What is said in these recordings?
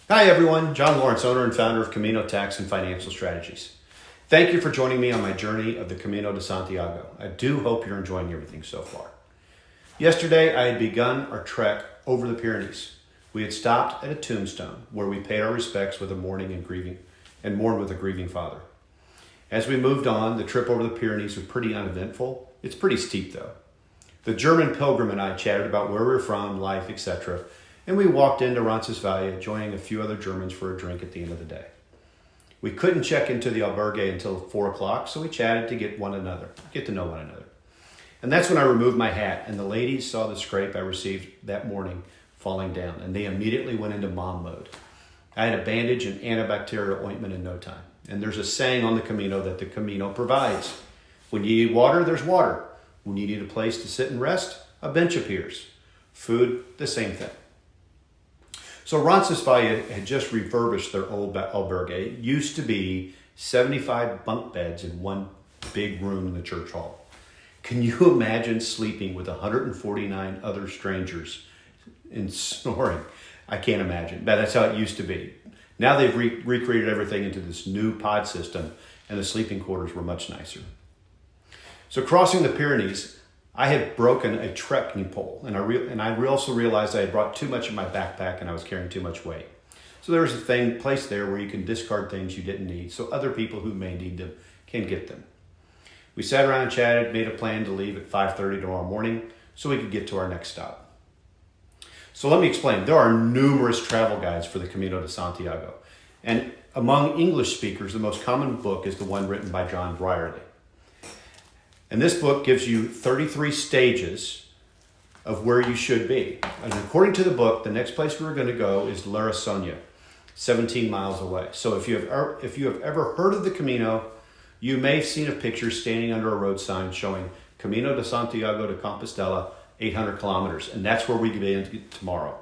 Hi everyone, John Lawrence, owner and founder of Camino Tax and Financial Strategies. Thank you for joining me on my journey of the Camino de Santiago. I do hope you're enjoying everything so far. Yesterday, I had begun our trek over the Pyrenees. We had stopped at a tombstone where we paid our respects with a mourning and mourned with a grieving father. As we moved on, the trip over the Pyrenees was pretty uneventful. It's pretty steep though. The German pilgrim and I chatted about where we were from, life, etc., and we walked into Roncevalles, joining a few other Germans for a drink at the end of the day. We couldn't check into the albergue until 4 o'clock, so we chatted to get to know one another. And that's when I removed my hat, and the ladies saw the scrape I received that morning falling down, and they immediately went into mom mode. I had a bandage and antibacterial ointment in no time. And there's a saying on the Camino that the Camino provides. When you need water, there's water. When you need a place to sit and rest, a bench appears. Food, the same thing. So Roncevalles had just refurbished their old albergue. It used to be 75 bunk beds in one big room in the church hall. Can you imagine sleeping with 149 other strangers and snoring? I can't imagine. But that's how it used to be. Now they've recreated everything into this new pod system, and the sleeping quarters were much nicer. So crossing the Pyrenees, I had broken a trekking pole, and I also realized I had brought too much in my backpack and I was carrying too much weight. So there was a place there where you can discard things you didn't need so other people who may need them can get them. We sat around and chatted, made a plan to leave at 5:30 tomorrow morning so we could get to our next stop. So let me explain. There are numerous travel guides for the Camino de Santiago. And among English speakers, the most common book is the one written by John Brierley. And this book gives you 33 stages of where you should be. And according to the book, the next place we're going to go is La Rosoña, 17 miles away. So if you have ever heard of the Camino, you may have seen a picture standing under a road sign showing Camino de Santiago de Compostela, 800 kilometers. And that's where we begin tomorrow.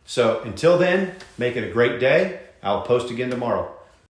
So until then, make it a great day. I'll post again tomorrow.